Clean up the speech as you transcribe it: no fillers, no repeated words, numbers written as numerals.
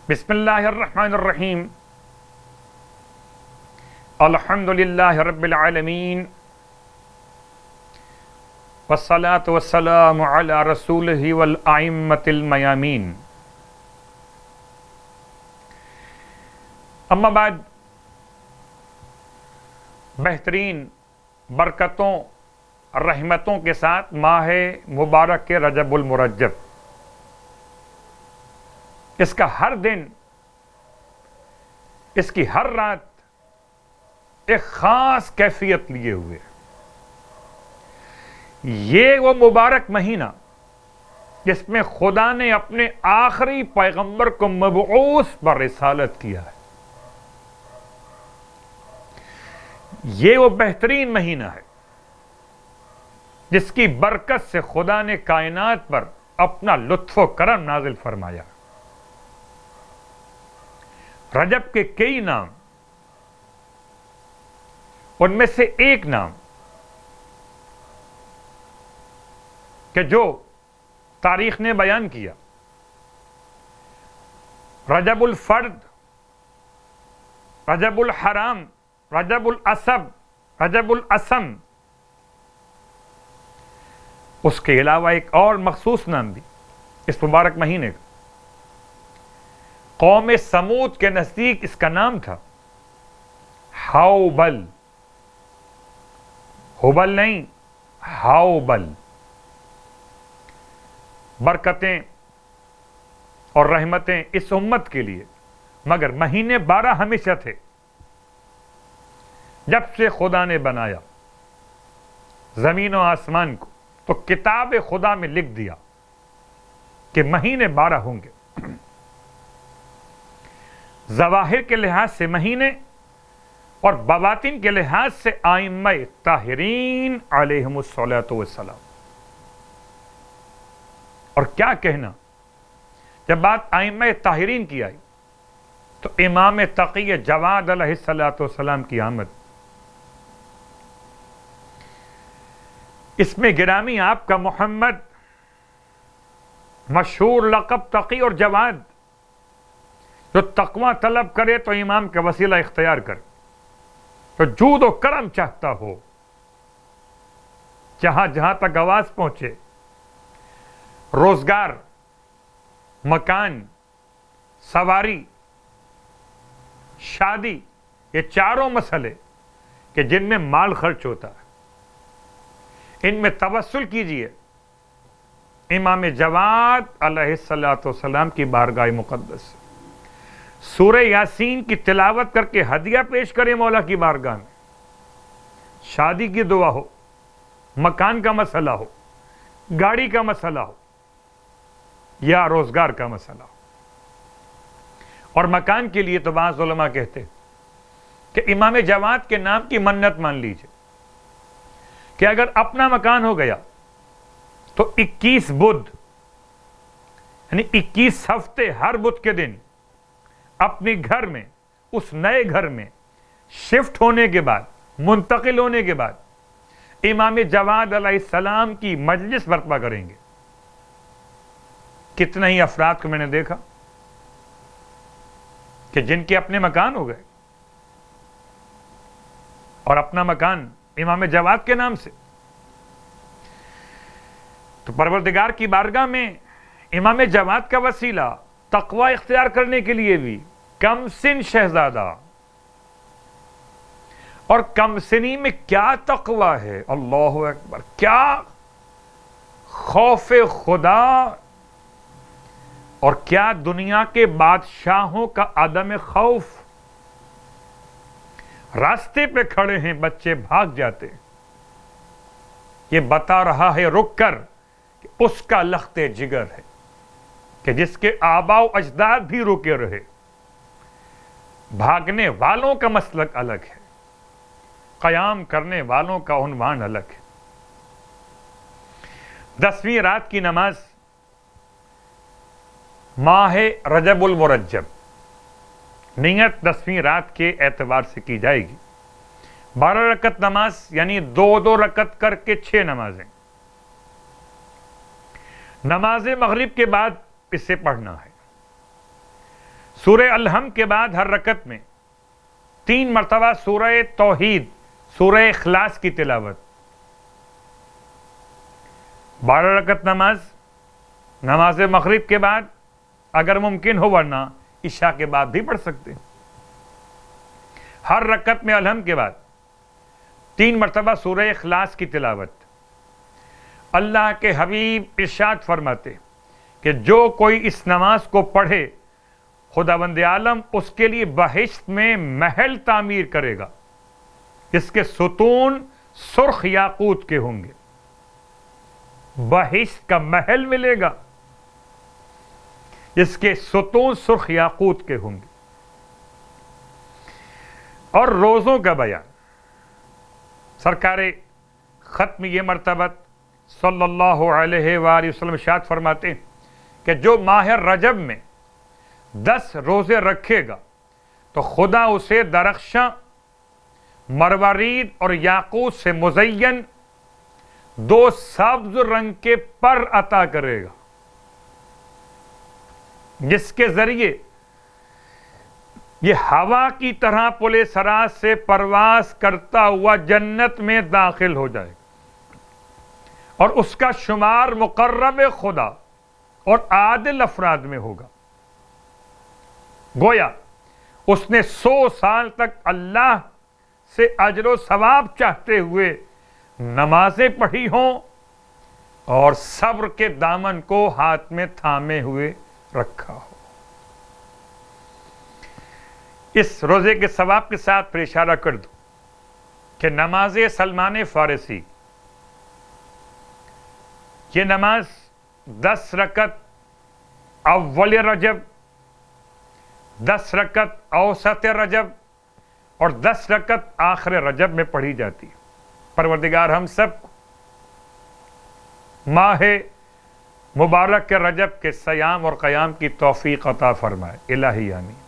بسم اللہ الرحمن الرحیم الحمد للہ رب العالمین والصلاة والسلام علی رسولہ والائمة المیامین. اما بعد، بہترین برکتوں رحمتوں کے ساتھ ماہ مبارک کے رجب المرجب، اس کا ہر دن، اس کی ہر رات ایک خاص کیفیت لیے ہوئے. یہ وہ مبارک مہینہ جس میں خدا نے اپنے آخری پیغمبر کو مبعوث پر رسالت کیا ہے. یہ وہ بہترین مہینہ ہے جس کی برکت سے خدا نے کائنات پر اپنا لطف و کرم نازل فرمایا. رجب کے کئی نام، ان میں سے ایک نام کہ جو تاریخ نے بیان کیا، رجب الفرد، رجب الحرام، رجب الاسب، رجب الاسم. اس کے علاوہ ایک اور مخصوص نام بھی اس مبارک مہینے کا. قوم سمود کے نزدیک اس کا نام تھا حوبل. ہوبل نہیں، حوبل. برکتیں اور رحمتیں اس امت کے لیے، مگر مہینے 12 ہمیشہ تھے. جب سے خدا نے بنایا زمین و آسمان کو، تو کتاب خدا میں لکھ دیا کہ مہینے 12 ہوں گے. ظواہر کے لحاظ سے مہینے اور بواطن کے لحاظ سے ائمہ طاہرین علیہم الصلاۃ والسلام. اور کیا کہنا، جب بات ائمہ طاہرین کی آئی تو امام تقی جواد علیہ الصلاۃ والسلام کی آمد. اس میں گرامی آپ کا محمد، مشہور لقب تقی اور جواد. جو تقوی طلب کرے تو امام کا وسیلہ اختیار کرے، تو جود و کرم چاہتا ہو، جہاں جہاں تک آواز پہنچے، روزگار، مکان، سواری، شادی، یہ چاروں مسئلے کہ جن میں مال خرچ ہوتا ہے، ان میں توسل کیجئے امام جواد علیہ الصلاۃ والسلام کی بارگاہ مقدس سے. سورہ یاسین کی تلاوت کر کے ہدیہ پیش کرے مولا کی بارگاہ میں. شادی کی دعا ہو، مکان کا مسئلہ ہو، گاڑی کا مسئلہ ہو، یا روزگار کا مسئلہ ہو. اور مکان کے لیے تو بعض علماء کہتے کہ امام جواد کے نام کی منت مان لیجئے کہ اگر اپنا مکان ہو گیا تو 21 بدھ، یعنی 21 ہفتے، ہر بدھ کے دن اپنے گھر میں، اس نئے گھر میں شفٹ ہونے کے بعد، منتقل ہونے کے بعد امام جواد علیہ السلام کی مجلس برپا کریں گے. کتنے ہی افراد کو میں نے دیکھا کہ جن کے اپنے مکان ہو گئے اور اپنا مکان امام جواد کے نام سے. تو پروردگار کی بارگاہ میں امام جواد کا وسیلہ تقوی اختیار کرنے کے لیے بھی کم سن شہزادہ. اور کم سنی میں کیا تقوی ہے، اللہ اکبر، کیا خوف خدا، اور کیا دنیا کے بادشاہوں کا عدم خوف. راستے پہ کھڑے ہیں بچے، بھاگ جاتے. یہ بتا رہا ہے رک کر کہ اس کا لخت جگر ہے کہ جس کے آباء و اجداد بھی رکے رہے. بھاگنے والوں کا مسلک الگ ہے، قیام کرنے والوں کا عنوان الگ ہے. 10ویں رات کی نماز ماہ رجب المرجب، نیت 10ویں رات کے اعتبار سے کی جائے گی. 12 رکعت نماز، یعنی 2 رکعت کر کے 6 نمازیں. نماز مغرب کے بعد اسے پڑھنا ہے. سورہ الحم کے بعد ہر رکعت میں 3 مرتبہ سورہ توحید، سورہ اخلاص کی تلاوت. 12 رکعت نماز مغرب کے بعد اگر ممکن ہو، ورنہ عشاء کے بعد بھی پڑھ سکتے. ہر رکعت میں الحم کے بعد 3 مرتبہ سورہ اخلاص کی تلاوت. اللہ کے حبیب ارشاد فرماتے کہ جو کوئی اس نماز کو پڑھے خداوند عالم اس کے لیے بہشت میں محل تعمیر کرے گا، جس کے ستون سرخ یاقوت کے ہوں گے. بہشت کا محل ملے گا جس کے ستون سرخ یاقوت کے ہوں گے. اور روزوں کا بیان، سرکار ختم یہ مرتبہ صلی اللہ علیہ وآلہ وسلم ارشاد فرماتے ہیں کہ جو ماہ رجب میں 10 روزے رکھے گا تو خدا اسے درخشاں، مروارید اور یاقوت سے مزین 2 سبز رنگ کے پر عطا کرے گا، جس کے ذریعے یہ ہوا کی طرح پل صراط سے پرواز کرتا ہوا جنت میں داخل ہو جائے گا، اور اس کا شمار مقرب خدا اور عادل افراد میں ہوگا. گویا اس نے 100 سال تک اللہ سے اجر و ثواب چاہتے ہوئے نمازیں پڑھی ہوں اور صبر کے دامن کو ہاتھ میں تھامے ہوئے رکھا ہو. اس روزے کے ثواب کے ساتھ پھر اشارہ کر دوں کہ نماز سلمان فارسی، یہ نماز 10 رکعت اول رجب، 10 رکعت اوسط رجب اور 10 رکعت آخر رجب میں پڑھی جاتی ہے. پروردگار ہم سب کو ماہ مبارک کے رجب کے صیام اور قیام کی توفیق عطا فرمائے. الہی آمین.